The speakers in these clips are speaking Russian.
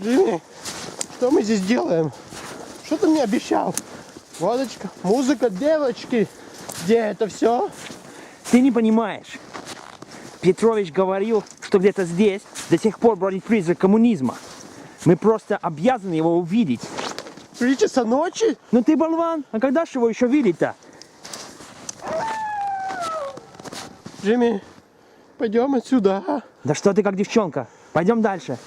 Джимми, что мы здесь делаем? Что ты мне обещал? Водочка, музыка, девочки. Где это все? Ты не понимаешь. Петрович говорил, что где-то здесь до сих пор бродит призрак коммунизма. Мы просто обязаны его увидеть. 3 часа ночи? Ну ты болван, а когда же его еще видеть-то? Джимми, пойдем отсюда. А? Да что ты как девчонка? Пойдем дальше.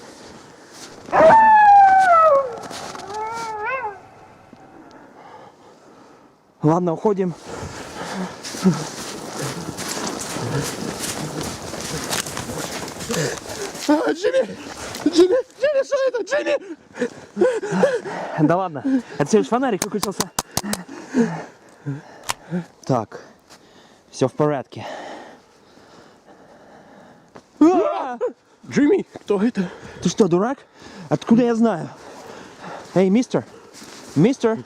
Ладно, уходим. Джимми, что это? Джимми! Да ладно, это всего лишь фонарик выкрутился. Так, все в порядке. Джимми, кто это? Ты что, дурак? Откуда я знаю? Эй, мистер! Мистер!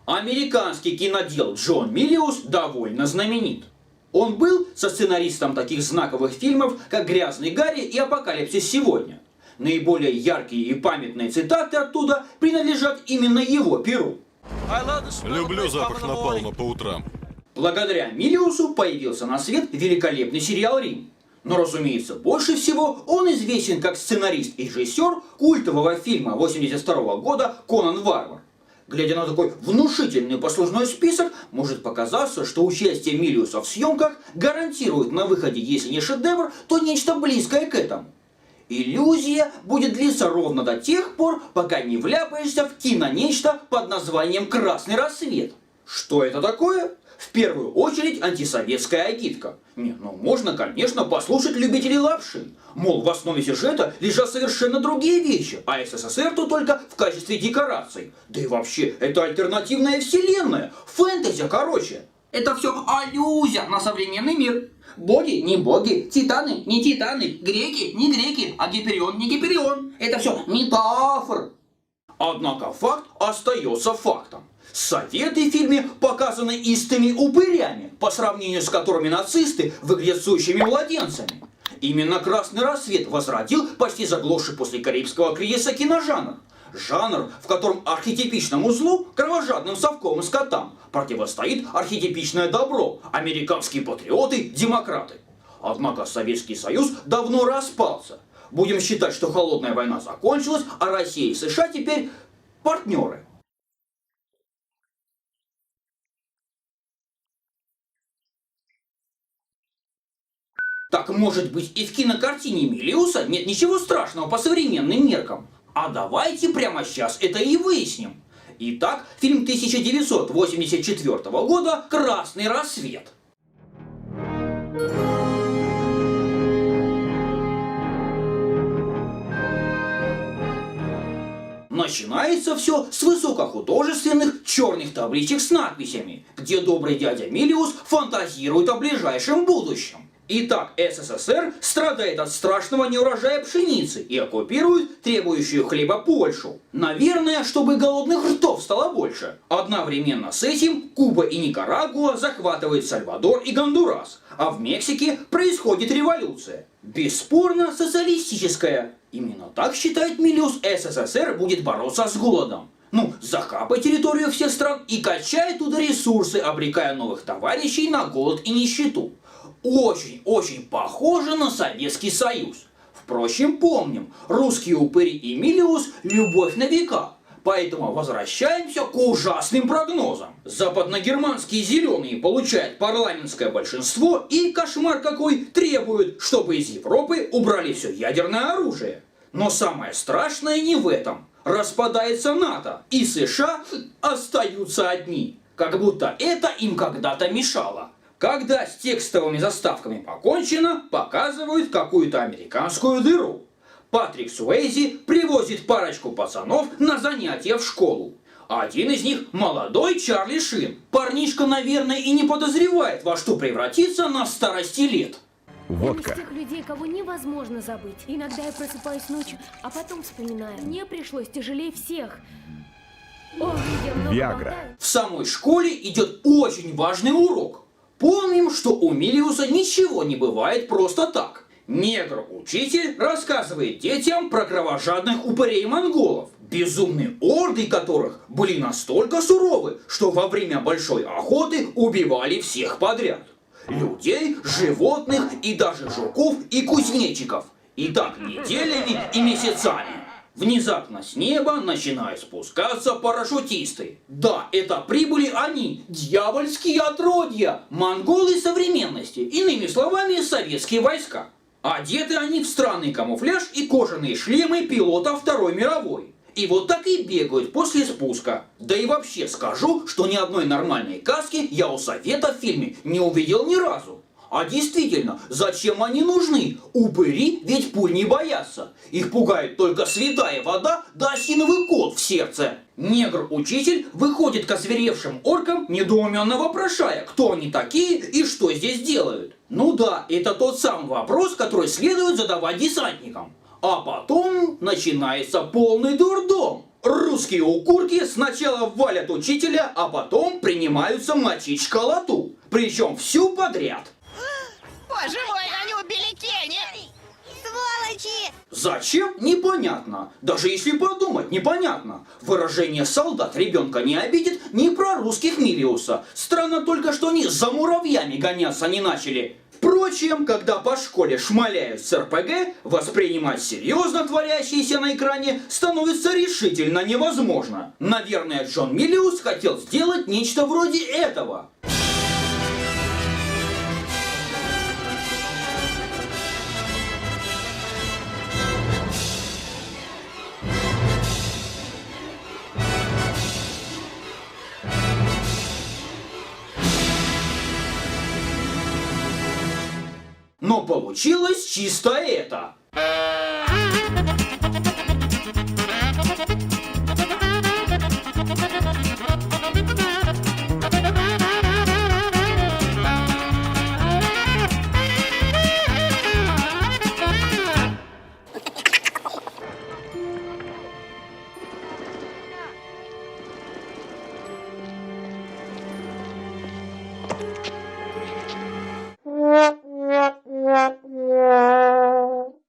Американский кинодел Джон Миллиус довольно знаменит. Он был сосценаристом таких знаковых фильмов, как «Грязный Гарри» и «Апокалипсис сегодня». Наиболее яркие и памятные цитаты оттуда принадлежат именно его перу. Люблю запах напалма по утрам. Благодаря Миллиусу появился на свет великолепный сериал «Рим». Но, разумеется, больше всего он известен как сценарист и режиссер культового фильма 1982 года «Конан Варвар». Глядя на такой внушительный послужной список, может показаться, что участие Миллиуса в съемках гарантирует на выходе, если не шедевр, то нечто близкое к этому. Иллюзия будет длиться ровно до тех пор, пока не вляпаешься в кинонечто под названием «Красный рассвет». Что это такое? В первую очередь антисоветская агитка. Можно, конечно, послушать любителей лапши. Мол, в основе сюжета лежат совершенно другие вещи, а СССР тут только в качестве декораций. Да и вообще, это альтернативная вселенная. Фэнтези, короче. Это все аллюзия на современный мир. Боги не боги, титаны не титаны, греки не греки, а Гиперион не Гиперион. Это все метафор. Однако факт остается фактом. Советы в фильме показаны истыми упырями, по сравнению с которыми нацисты выглядят сущими младенцами. Именно «Красный рассвет» возродил почти заглохший после «Карибского кризиса» киножанр. Жанр, в котором архетипичному злу, кровожадным совковым скотам, противостоит архетипичное добро, американские патриоты, демократы. Однако Советский Союз давно распался. Будем считать, что холодная война закончилась, а Россия и США теперь партнеры. Так, может быть, и в кинокартине Миллиуса нет ничего страшного по современным меркам? А давайте прямо сейчас это и выясним. Итак, фильм 1984 года «Красный рассвет». Начинается все с высокохудожественных черных табличек с надписями, где добрый дядя Миллиус фантазирует о ближайшем будущем. Итак, СССР страдает от страшного неурожая пшеницы и оккупирует требующую хлеба Польшу. Наверное, чтобы голодных ртов стало больше. Одновременно с этим Куба и Никарагуа захватывают Сальвадор и Гондурас, а в Мексике происходит революция. Бесспорно социалистическая. Именно так считает Миллиус, СССР будет бороться с голодом. Захапай территорию всех стран и качай туда ресурсы, обрекая новых товарищей на голод и нищету. Очень-очень похоже на Советский Союз. Впрочем, помним, русские упыри и Миллиус – любовь на века. Поэтому возвращаемся к ужасным прогнозам. Западногерманские зеленые получают парламентское большинство и, кошмар какой, требуют, чтобы из Европы убрали все ядерное оружие. Но самое страшное не в этом. Распадается НАТО, и США остаются одни. Как будто это им когда-то мешало. Когда с текстовыми заставками покончено, показывают какую-то американскую дыру. Патрик Суэйзи привозит парочку пацанов на занятия в школу. Один из них молодой Чарли Шин. Парнишка, наверное, и не подозревает, во что превратится на старости лет. Водка. Я из тех людей, кого невозможно забыть. Иногда я просыпаюсь ночью, а потом вспоминаю. Мне пришлось тяжелее всех. Ох, я много Виагра. болтаю. В самой школе идет очень важный урок. Помним, что у Миллиуса ничего не бывает просто так. Негр-учитель рассказывает детям про кровожадных упырей-монголов, безумные орды которых были настолько суровы, что во время большой охоты убивали всех подряд. Людей, животных и даже жуков и кузнечиков. И так неделями и месяцами. Внезапно с неба начинают спускаться парашютисты. Да, это прибыли они, дьявольские отродья, монголы современности, иными словами, советские войска. Одеты они в странный камуфляж и кожаные шлемы пилота Второй мировой. И вот так и бегают после спуска. Да и вообще скажу, что ни одной нормальной каски я у Совета в фильме не увидел ни разу. А действительно, зачем они нужны? Упыри ведь пуль не боятся. Их пугает только святая вода да осиновый кол в сердце. Негр-учитель выходит к озверевшим оркам, недоуменно вопрошая, кто они такие и что здесь делают. Ну да, это тот самый вопрос, который следует задавать десантникам. А потом начинается полный дурдом. Русские укурки сначала валят учителя, а потом принимаются мочить школоту. Причем всю подряд. Боже мой, они убили Кенни! Сволочи! Зачем? Непонятно. Даже если подумать, непонятно. Выражение «солдат» ребенка не обидит ни про русских Миллиуса. Странно только, что они за муравьями гоняться не начали. Впрочем, когда по школе шмаляют с РПГ, воспринимать серьезно творящееся на экране становится решительно невозможно. Наверное, Джон Миллиус хотел сделать нечто вроде этого. Но получилось чисто это.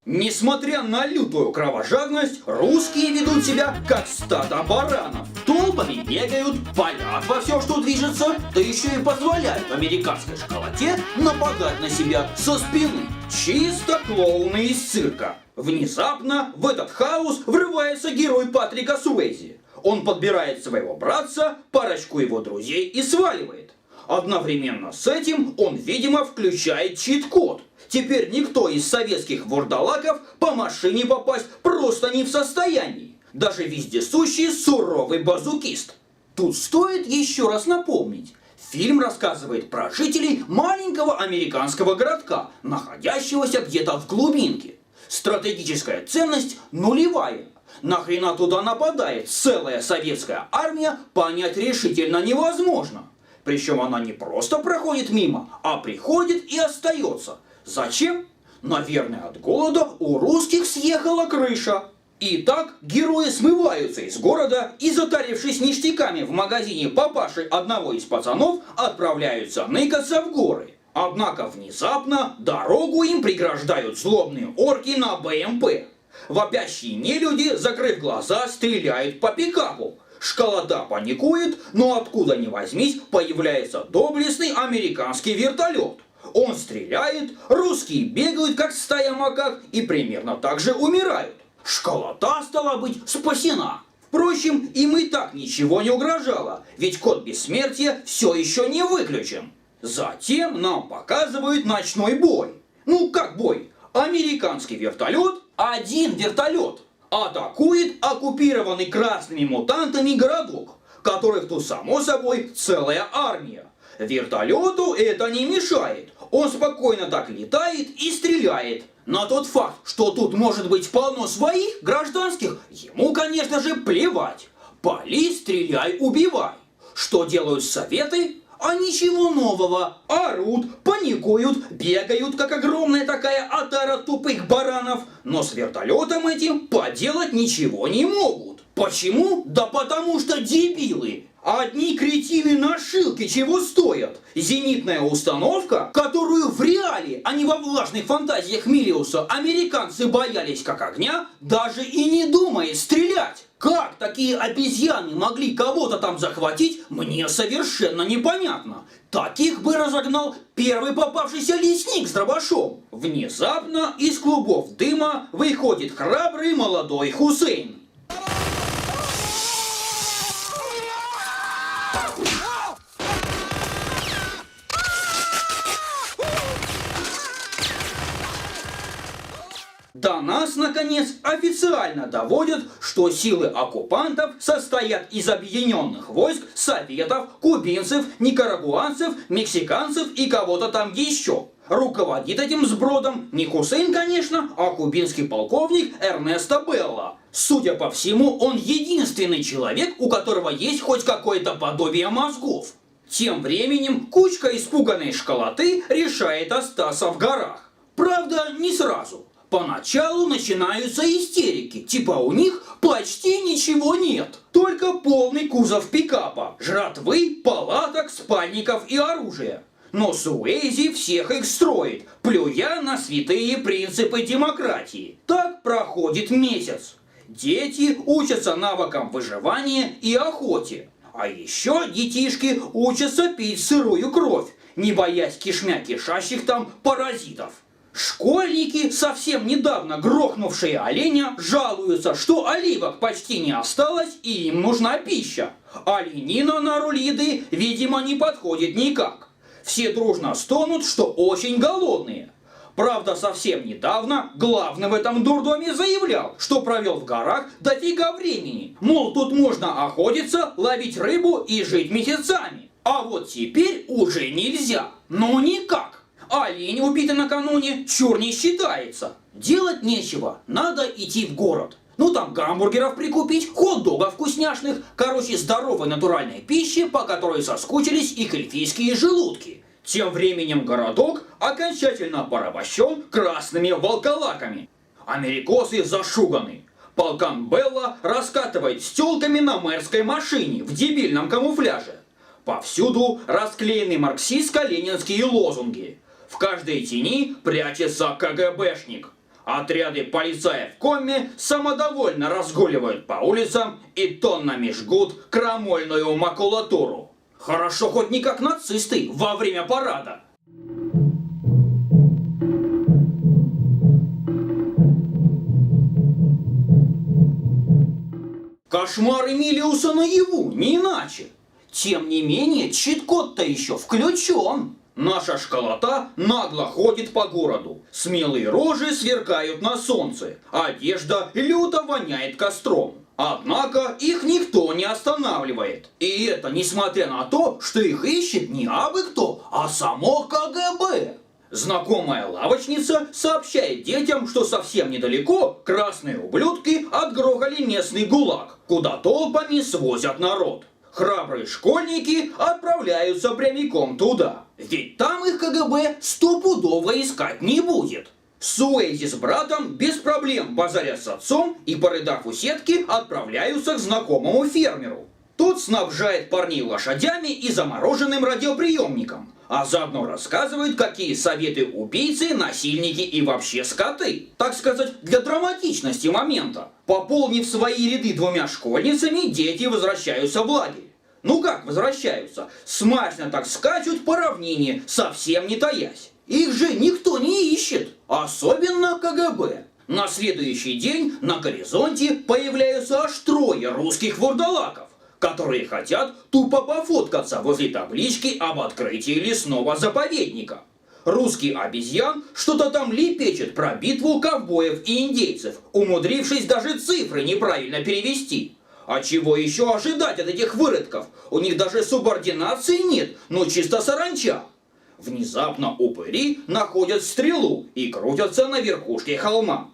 Несмотря на лютую кровожадность, русские ведут себя как стадо баранов. Толпами бегают, палят во все, что движется, да еще и позволяют американской школоте нападать на себя со спины. Чисто клоуны из цирка. Внезапно в этот хаос врывается герой Патрика Суэйзи. Он подбирает своего братца, парочку его друзей и сваливает. Одновременно с этим он, видимо, включает чит-код. Теперь никто из советских вурдалаков по машине попасть просто не в состоянии. Даже вездесущий суровый базукист. Тут стоит еще раз напомнить. Фильм рассказывает про жителей маленького американского городка, находящегося где-то в глубинке. Стратегическая ценность нулевая. Нахрена туда нападает целая советская армия, понять решительно невозможно. Причем она не просто проходит мимо, а приходит и остается. Зачем? Наверное, от голода у русских съехала крыша. Итак, герои смываются из города и, затарившись ништяками в магазине папаши одного из пацанов, отправляются ныкаться в горы. Однако внезапно дорогу им преграждают злобные орки на БМП. Вопящие нелюди, закрыв глаза, стреляют по пикапу. Школота паникует, но откуда ни возьмись появляется доблестный американский вертолет. Он стреляет, русские бегают, как стая макак, и примерно так же умирают. Школота, стала быть, спасена. Впрочем, им и так ничего не угрожало, ведь код бессмертия все еще не выключен. Затем нам показывают ночной бой. Ну как бой? Американский вертолет, один вертолет, атакует оккупированный красными мутантами городок. которых тут, само собой, целая армия. Вертолету это не мешает. Он спокойно так летает и стреляет. На тот факт, что тут может быть полно своих, гражданских, ему, конечно же, плевать. Пали, стреляй, убивай. Что делают советы? А ничего нового. Орут, паникуют, бегают, как огромная такая отара тупых баранов. Но с вертолетом этим поделать ничего не могут. Почему? Да потому что дебилы. Одни кретины на шилке чего стоят? Зенитная установка, которую в реале, а не во влажных фантазиях Миллиуса, американцы боялись как огня, даже и не думая стрелять. Как такие обезьяны могли кого-то там захватить, мне совершенно непонятно. Таких бы разогнал первый попавшийся лесник с дробашом. Внезапно из клубов дыма выходит храбрый молодой Хусейн. До нас, наконец, официально доводят, что силы оккупантов состоят из объединенных войск, советов, кубинцев, никарагуанцев, мексиканцев и кого-то там еще. Руководит этим сбродом не Хусейн, конечно, а кубинский полковник Эрнесто Белла. Судя по всему, он единственный человек, у которого есть хоть какое-то подобие мозгов. Тем временем кучка испуганной школоты решает остаться в горах. Правда, не сразу. Поначалу начинаются истерики, типа у них почти ничего нет, только полный кузов пикапа, жратвы, палаток, спальников и оружия. Но Суэйзи всех их строит, плюя на святые принципы демократии. Так проходит месяц. Дети учатся навыкам выживания и охоте. А еще детишки учатся пить сырую кровь, не боясь кишмя кишащих там паразитов. Школьники, совсем недавно грохнувшие оленя, жалуются, что оливок почти не осталось и им нужна пища. Оленина на роль еды, видимо, не подходит никак. Все дружно стонут, что очень голодные. Правда, совсем недавно главный в этом дурдоме заявлял, что провел в горах дофига времени. Мол, тут можно охотиться, ловить рыбу и жить месяцами. А вот теперь уже нельзя. Ну никак. Олень, убитый накануне, чур не считается. Делать нечего, надо идти в город. Ну там гамбургеров прикупить, хот-догов вкусняшных, короче здоровой натуральной пищи, по которой соскучились их эльфийские желудки. Тем временем городок окончательно порабощен красными волколаками. Америкосы зашуганы. Полкан Белла раскатывает с тёлками на мэрской машине в дебильном камуфляже. Повсюду расклеены марксистско-ленинские лозунги. В каждой тени прячется КГБшник. Отряды полицаев в комме самодовольно разгуливают по улицам и тоннами жгут крамольную макулатуру. Хорошо хоть не как нацисты во время парада. Кошмары Миллиуса наяву, не иначе. Тем не менее, чит-код-то еще включен. Наша школота нагло ходит по городу. Смелые рожи сверкают на солнце. Одежда люто воняет костром. Однако их никто не останавливает. И это несмотря на то, что их ищет не абы кто, а само КГБ. Знакомая лавочница сообщает детям, что совсем недалеко красные ублюдки отгрохали местный ГУЛАГ, куда толпами свозят народ. Храбрые школьники отправляются прямиком туда. Ведь там их КГБ стопудово искать не будет. Суэйзи с братом без проблем базарят с отцом и, порыдав у сетки, отправляются к знакомому фермеру. Тот снабжает парней лошадями и замороженным радиоприемником, а заодно рассказывает, какие советы убийцы, насильники и вообще скоты. Так сказать, для драматичности момента. Пополнив свои ряды 2 школьницами, дети возвращаются в лагерь. Ну как возвращаются? Смачно так скачут по равнине, совсем не таясь. Их же никто не ищет, особенно КГБ. На следующий день на горизонте появляются аж 3 русских вурдалаков, которые хотят тупо пофоткаться возле таблички об открытии лесного заповедника. Русский обезьян что-то там лепечет про битву ковбоев и индейцев, умудрившись даже цифры неправильно перевести. А чего еще ожидать от этих выродков? У них даже субординации нет, но чисто саранча. Внезапно упыри находят стрелу и крутятся на верхушке холма.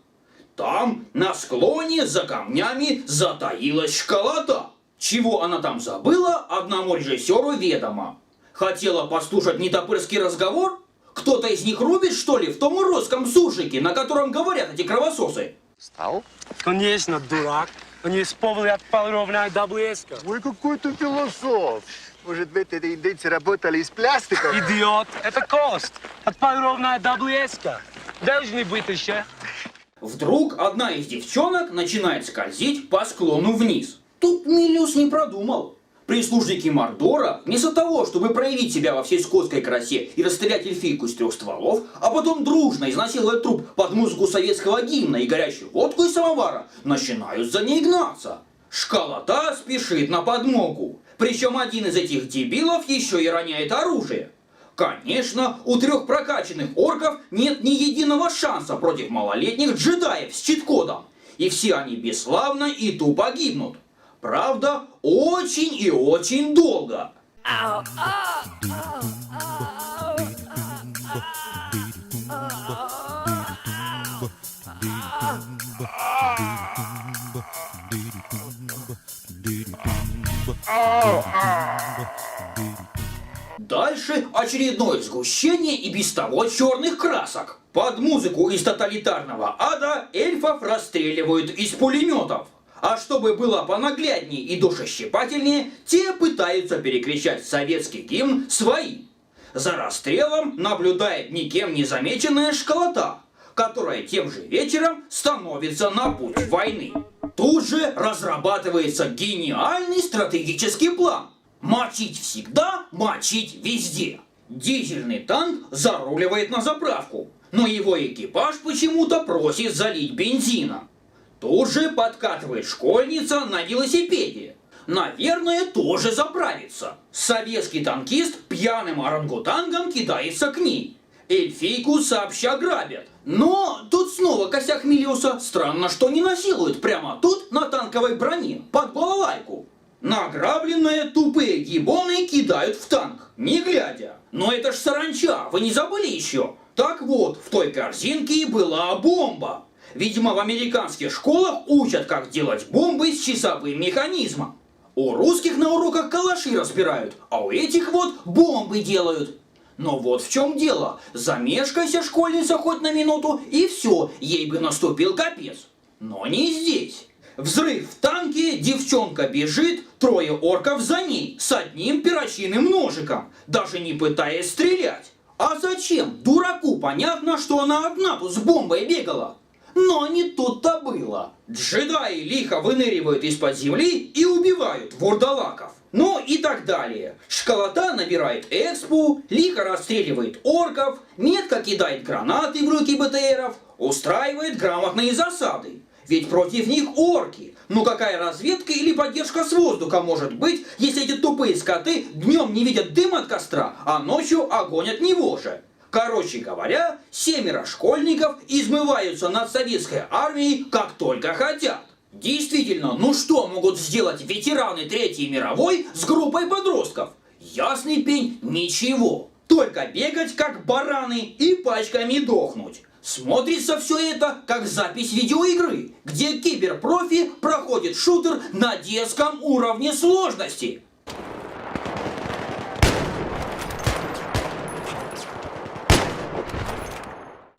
Там, на склоне, за камнями, затаилась школота. Чего она там забыла, одному режиссеру ведомо. Хотела послушать нетопырский разговор? Кто-то из них рубит, что ли, в том уродском суржике, на котором говорят эти кровососы? Стал? Конечно, дурак. Они с повода отпал ровно до блеска. Ой, какой ты философ. Может быть, эти индейцы работали из пластика? Идиот, это кост. Отпал ровно до блеска. Должны быть еще. Вдруг одна из девчонок начинает скользить по склону вниз. Тут Милиус не продумал. Прислужники Мордора, вместо того, чтобы проявить себя во всей скотской красе и расстрелять эльфийку из 3 стволов, а потом дружно изнасиловать труп под музыку советского гимна и горячую водку из самовара, начинают за ней гнаться. Школота спешит на подмогу. Причем один из этих дебилов еще и роняет оружие. Конечно, у 3 прокачанных орков нет ни единого шанса против малолетних джедаев с чит-кодом. И все они бесславно и тупо гибнут. Правда, очень и очень долго. Дальше очередное сгущение и без того черных красок. Под музыку из тоталитарного ада эльфов расстреливают из пулеметов. А чтобы было понагляднее и душещипательнее, те пытаются перекричать советский гимн своим. За расстрелом наблюдает никем не замеченная школота, которая тем же вечером становится на путь войны. Тут же разрабатывается гениальный стратегический план. Мочить всегда, мочить везде. Дизельный танк заруливает на заправку, но его экипаж почему-то просит залить бензина. Тут же подкатывает школьница на велосипеде. Наверное, тоже заправится. Советский танкист пьяным орангутангом кидается к ней. Эльфийку сообща грабят. Но тут снова косяк Милиуса. Странно, что не насилуют прямо тут, на танковой броне, под балалайку. Награбленные тупые гибоны кидают в танк, не глядя. Но это ж саранча, вы не забыли еще? Так вот, в той корзинке и была бомба. Видимо, в американских школах учат, как делать бомбы с часовым механизмом. У русских на уроках калаши разбирают, а у этих вот бомбы делают. Но вот в чем дело. Замешкайся, школьница, хоть на минуту, и все, ей бы наступил капец. Но не здесь. Взрыв в танке, девчонка бежит, 3 орков за ней, с одним перочинным ножиком, даже не пытаясь стрелять. А зачем? Дураку понятно, что она одна тут с бомбой бегала. Но не тут-то было. Джедаи лихо выныривают из-под земли и убивают вурдалаков. Ну и так далее. Школота набирает экспу, лихо расстреливает орков, метко кидает гранаты в руки БТРов, устраивает грамотные засады. Ведь против них орки. Ну какая разведка или поддержка с воздуха может быть, если эти тупые скоты днем не видят дым от костра, а ночью огонь от него же? Короче говоря, 7 школьников измываются над советской армией как только хотят. Действительно, ну что могут сделать ветераны Третьей мировой с группой подростков? Ясный пень, ничего. Только бегать как бараны и пачками дохнуть. Смотрится все это как запись видеоигры, где киберпрофи проходит шутер на детском уровне сложности.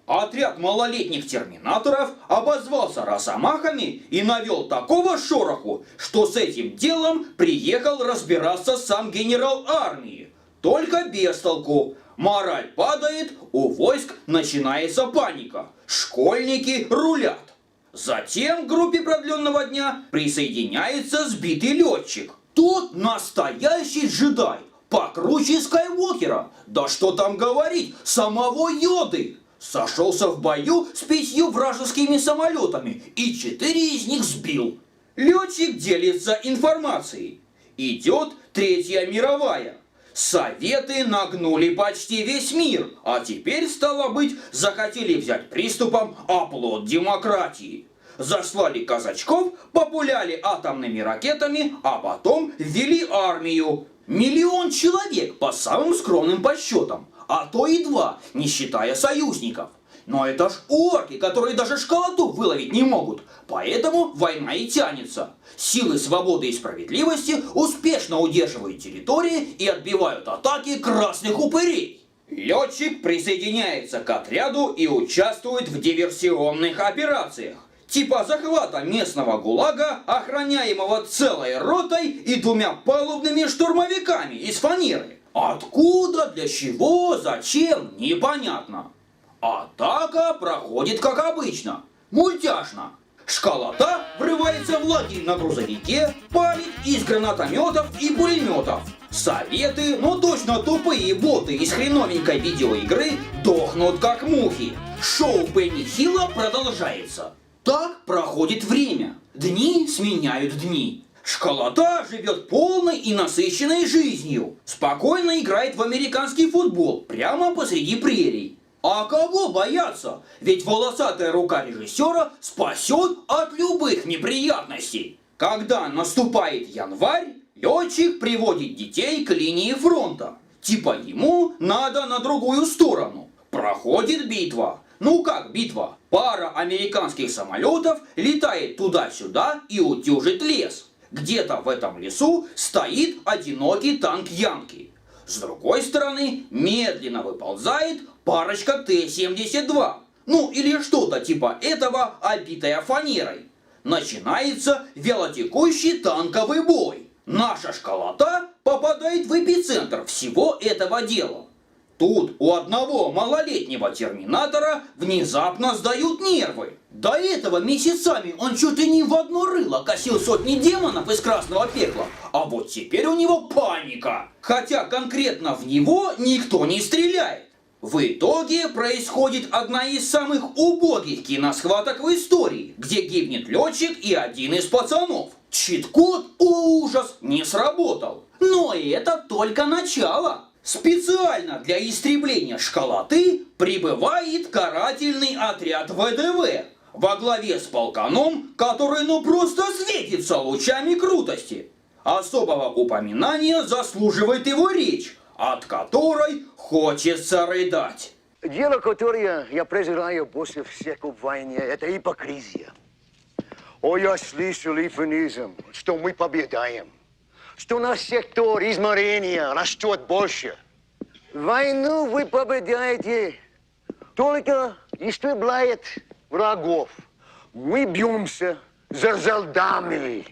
Отряд малолетних терминаторов обозвался росомахами и навел такого шороху, что с этим делом приехал разбираться сам генерал армии. Только без толку. Мораль падает, у войск начинается паника. Школьники рулят. Затем к группе продленного дня присоединяется сбитый летчик. Тот настоящий джедай, покруче Скайуокера. Да что там говорить, самого Йоды. Сошелся в бою с 5 вражескими самолетами и 4 из них сбил. Летчик делится информацией. Идет Третья мировая. Советы нагнули почти весь мир, а теперь, стало быть, захотели взять приступом оплот демократии. заслали казачков, популяли атомными ракетами, а потом ввели армию. 1 миллион человек по самым скромным подсчетам, а то и 2, не считая союзников. Но это ж орки, которые даже школоту выловить не могут, поэтому война и тянется. Силы свободы и справедливости успешно удерживают территории и отбивают атаки красных упырей. Летчик присоединяется к отряду и участвует в диверсионных операциях. Типа захвата местного ГУЛАГа, охраняемого целой ротой и 2 палубными штурмовиками из фанеры. Откуда, для чего, зачем, непонятно. Атака проходит как обычно, мультяшно. Школота врывается в лагерь на грузовике, палит из гранатометов и пулеметов. Советы, но точно тупые боты из хреновенькой видеоигры дохнут как мухи. Шоу Бенни Хилла продолжается. Так проходит время. Дни сменяют дни. Школота живет полной и насыщенной жизнью. Спокойно играет в американский футбол прямо посреди прерий. А кого бояться? Ведь волосатая рука режиссера спасет от любых неприятностей. Когда наступает январь, летчик приводит детей к линии фронта. Типа ему надо на другую сторону. Проходит битва. Ну как битва? Пара американских самолетов летает туда-сюда и утюжит лес. Где-то в этом лесу стоит одинокий танк Янки. С другой стороны медленно выползает парочка Т-72. Ну или что-то типа этого, обитая фанерой. Начинается вялотекущий танковый бой. Наша школота попадает в эпицентр всего этого дела. Тут у одного малолетнего терминатора внезапно сдают нервы. До этого месяцами он чуть ли не в одно рыло косил сотни демонов из красного пекла. А вот теперь у него паника. Хотя конкретно в него никто не стреляет. В итоге происходит одна из самых убогих киносхваток в истории, где гибнет летчик и один из пацанов. Чит-код, о ужас, не сработал. Но это только начало. Специально для истребления школоты прибывает карательный отряд ВДВ во главе с полканом, который ну просто светится лучами крутости. Особого упоминания заслуживает его речь, от которой хочется рыдать. Дело, которое я презираю больше всех в войне, это ипокризия. О, я слышу эвфемизм, что мы победаем. Что наш сектор измерения растет больше. Войну вы побеждаете, только истребляет врагов. Мы бьемся за солдатами.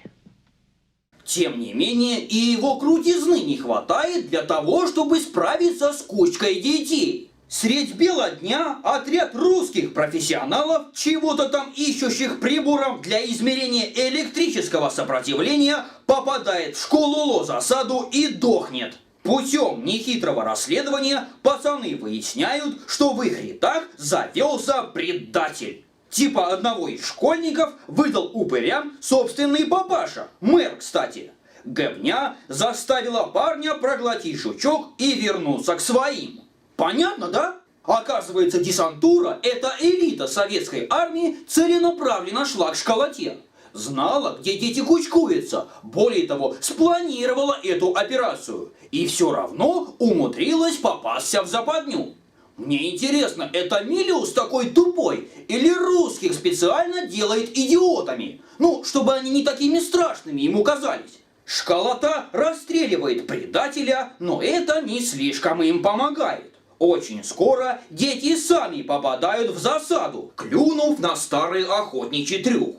Тем не менее, и его крутизны не хватает для того, чтобы справиться с кучкой детей. Средь бела дня отряд русских профессионалов, чего-то там ищущих приборов для измерения электрического сопротивления, попадает в школу Лозасаду и дохнет. Путем нехитрого расследования пацаны выясняют, что в их рядах завелся предатель. Типа одного из школьников выдал упырям собственный папаша, мэр, кстати. Говня заставила парня проглотить жучок и вернуться к своим. Понятно, да? Оказывается, десантура, эта элита советской армии, целенаправленно шла к школоте. Знала, где дети кучкуются, более того, спланировала эту операцию. И все равно умудрилась попасться в западню. Мне интересно, это Милиус такой тупой, или русских специально делает идиотами? Ну, чтобы они не такими страшными ему казались. Школота расстреливает предателя, но это не слишком им помогает. Очень скоро дети сами попадают в засаду, клюнув на старый охотничий трюк.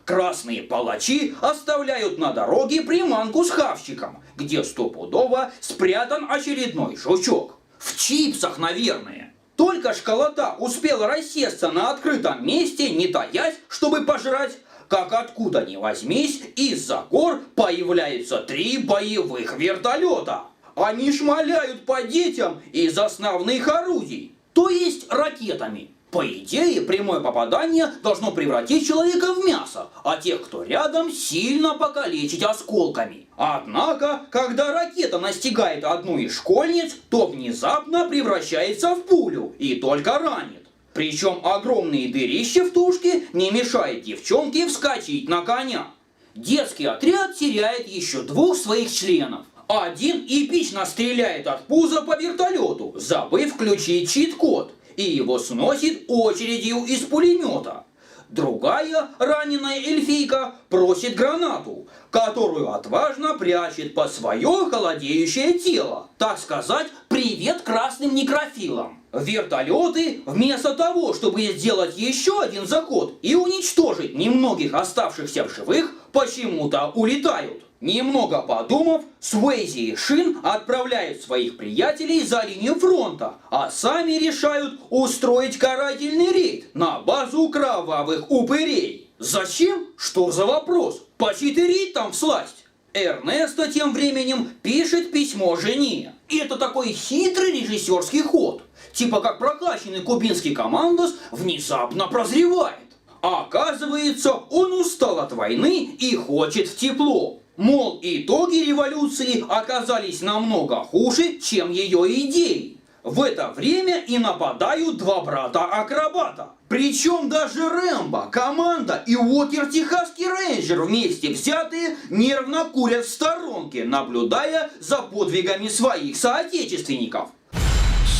Красные палачи оставляют на дороге приманку с хавчиком, где стопудово спрятан очередной жучок. В чипсах, наверное. Только школота успела рассесться на открытом месте, не таясь, чтобы пожрать, как откуда ни возьмись, из-за гор появляются 3 боевых вертолета. Они шмаляют по детям из основных орудий, то есть ракетами. По идее, прямое попадание должно превратить человека в мясо, а тех, кто рядом, сильно покалечить осколками. Однако, когда ракета настигает одну из школьниц, то внезапно превращается в пулю и только ранит. Причем огромные дырища в тушке не мешают девчонке вскочить на коня. Детский отряд теряет еще 2 своих членов. Один эпично стреляет от пуза по вертолету, забыв включить чит-код, и его сносит очередью из пулемета. Другая, раненая эльфийка, просит гранату, которую отважно прячет под свое холодеющее тело. Так сказать, привет красным некрофилам. Вертолеты, вместо того, чтобы сделать еще один заход и уничтожить немногих оставшихся в живых, почему-то улетают. Немного подумав, Суэйзи и Шин отправляют своих приятелей за линию фронта, а сами решают устроить карательный рейд на базу кровавых упырей. Зачем? Что за вопрос? Почитерить там всласть? Эрнесто тем временем пишет письмо жене. И это такой хитрый режиссерский ход. Типа как прокачанный кубинский командос внезапно прозревает. Оказывается, он устал от войны и хочет в тепло. Мол, итоги революции оказались намного хуже, чем ее идеи. В это время и нападают 2 брата-акробата. Причем даже Рэмбо, команда и Уокер Техасский рейнджер вместе взятые нервно курят в сторонке, наблюдая за подвигами своих соотечественников.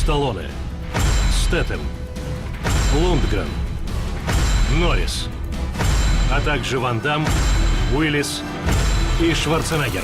Сталлоне, Стэтэм, Лундгрен, Норрис, а также Ван Дамм, Уиллис и Шварценеггер.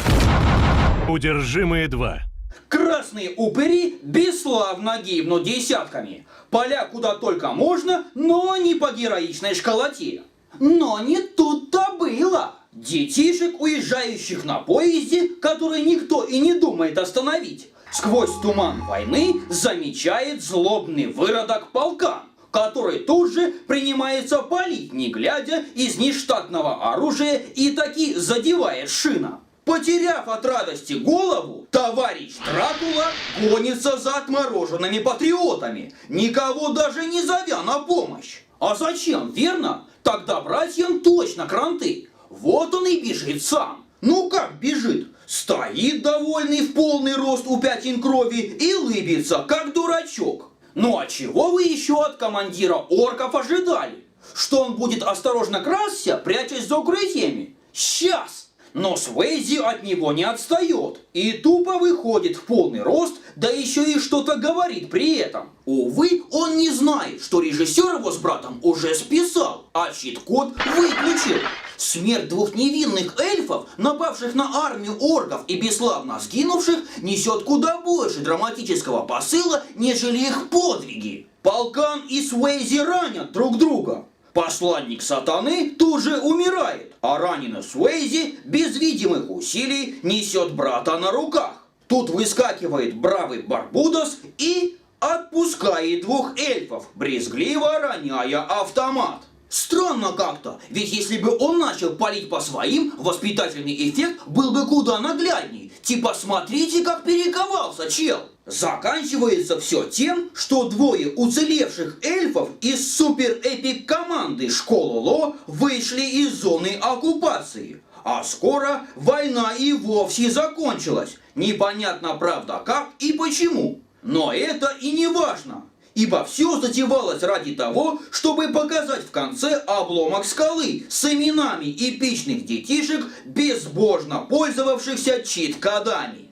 Удержимые 2. Красные упыри бесславно гибнут десятками. Поля куда только можно, но не по героичной школоте. Но не тут-то было. Детишек, уезжающих на поезде, который никто и не думает остановить, сквозь туман войны замечает злобный выродок полкан, который тут же принимается палить, не глядя, из нештатного оружия и таки задевает Шина. Потеряв от радости голову, товарищ Дракула гонится за отмороженными патриотами, никого даже не зовя на помощь. А зачем, верно? Тогда братьям точно кранты. Вот он и бежит сам. Ну как бежит? Стоит довольный в полный рост у пятен крови и лыбится, как дурачок. Ну а чего вы еще от командира орков ожидали? Что он будет осторожно красться, прячась за укрытиями? Сейчас! Но Суэйзи от него не отстает и тупо выходит в полный рост, да еще и что-то говорит при этом. Увы, он не знает, что режиссер его с братом уже списал, а чит-код выключил. Смерть 2 невинных эльфов, напавших на армию орков и бесславно сгинувших, несет куда больше драматического посыла, нежели их подвиги. Полкан и Суэйзи ранят друг друга. Посланник сатаны тут же умирает, а раненый Суэйзи без видимых усилий несет брата на руках. Тут выскакивает бравый Барбудос и отпускает 2 эльфов, брезгливо роняя автомат. Странно как-то, ведь если бы он начал палить по своим, воспитательный эффект был бы куда наглядней. Типа смотрите, как перековался чел. Заканчивается все тем, что 2 уцелевших эльфов из супер-эпик команды Школы Ло вышли из зоны оккупации. А скоро война и вовсе закончилась. Непонятно, правда, как и почему. Но это и не важно. Ибо все затевалось ради того, чтобы показать в конце обломок скалы с именами эпичных детишек, безбожно пользовавшихся чит-кодами.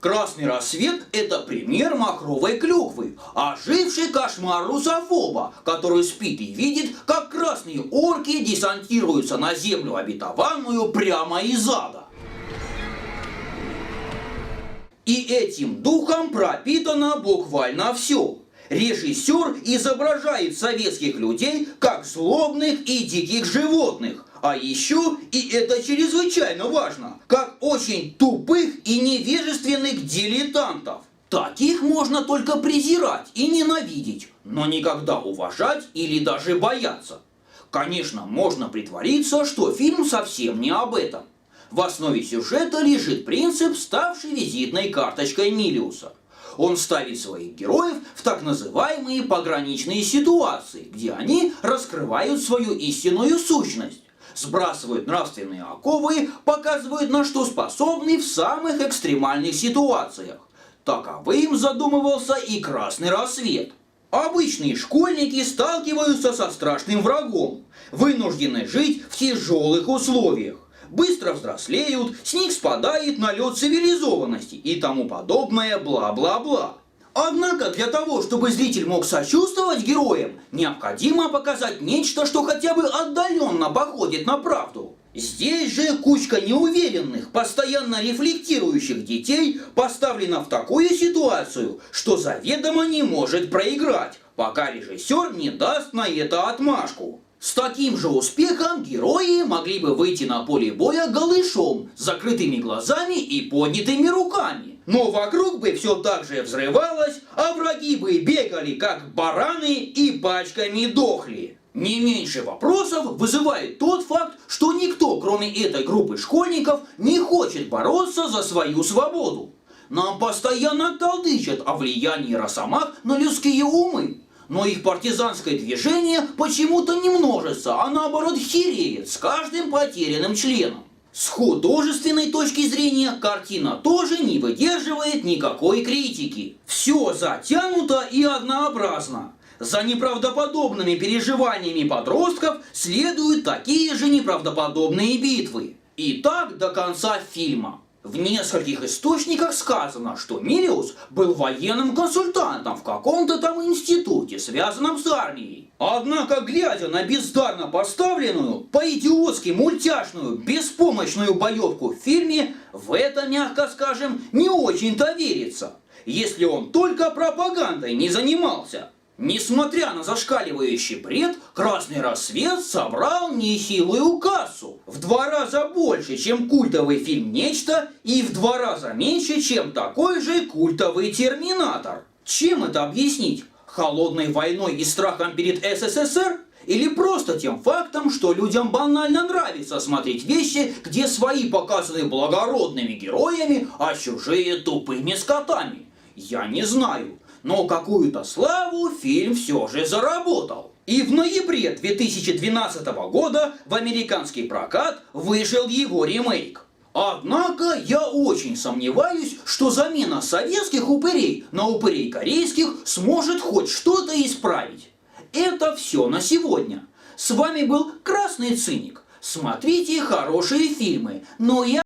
Красный рассвет – это пример махровой клюквы, оживший кошмар русофоба, который спит и видит, как красные орки десантируются на землю обетованную прямо из ада. И этим духом пропитано буквально все. Режиссер изображает советских людей как злобных и диких животных, а еще, и это чрезвычайно важно, как очень тупых и невежественных дилетантов. Таких можно только презирать и ненавидеть, но никогда уважать или даже бояться. Конечно, можно притвориться, что фильм совсем не об этом. В основе сюжета лежит принцип, ставший визитной карточкой Миллиуса. Он ставит своих героев в так называемые пограничные ситуации, где они раскрывают свою истинную сущность. сбрасывают нравственные оковы, показывают, на что способны в самых экстремальных ситуациях. Таковым задумывался и «Красный рассвет». Обычные школьники сталкиваются со страшным врагом, вынуждены жить в тяжелых условиях, быстро взрослеют, с них спадает налет цивилизованности и тому подобное бла-бла-бла. Однако для того, чтобы зритель мог сочувствовать героям, необходимо показать нечто, что хотя бы отдаленно походит на правду. Здесь же кучка неуверенных, постоянно рефлектирующих детей поставлена в такую ситуацию, что заведомо не может проиграть, пока режиссер не даст на это отмашку. С таким же успехом герои могли бы выйти на поле боя голышом, с закрытыми глазами и поднятыми руками. Но вокруг бы все так же взрывалось, а враги бы бегали как бараны и пачками дохли. Не меньше вопросов вызывает тот факт, что никто, кроме этой группы школьников, не хочет бороться за свою свободу. Нам постоянно толдычат о влиянии росомах на людские умы. Но их партизанское движение почему-то не множится, а наоборот хереет с каждым потерянным членом. С художественной точки зрения картина тоже не выдерживает никакой критики. Все затянуто и однообразно. За неправдоподобными переживаниями подростков следуют такие же неправдоподобные битвы. И так до конца фильма. В нескольких источниках сказано, что Миллиус был военным консультантом в каком-то там институте, связанном с армией. Однако, глядя на бездарно поставленную, по-идиотски мультяшную, беспомощную боевку в фильме, в это, мягко скажем, не очень-то верится, если он только пропагандой не занимался. Несмотря на зашкаливающий бред, «Красный рассвет» собрал нехилую кассу. В 2 раза больше, чем культовый фильм «Нечто», и в 2 раза меньше, чем такой же культовый «Терминатор». Чем это объяснить? Холодной войной и страхом перед СССР? Или просто тем фактом, что людям банально нравится смотреть вещи, где свои показаны благородными героями, а чужие тупыми скотами? Я не знаю. Но какую-то славу фильм все же заработал. И в ноябре 2012 года в американский прокат вышел его ремейк. Однако я очень сомневаюсь, что замена советских упырей на упырей корейских сможет хоть что-то исправить. Это все на сегодня. С вами был Красный Циник. Смотрите хорошие фильмы, но я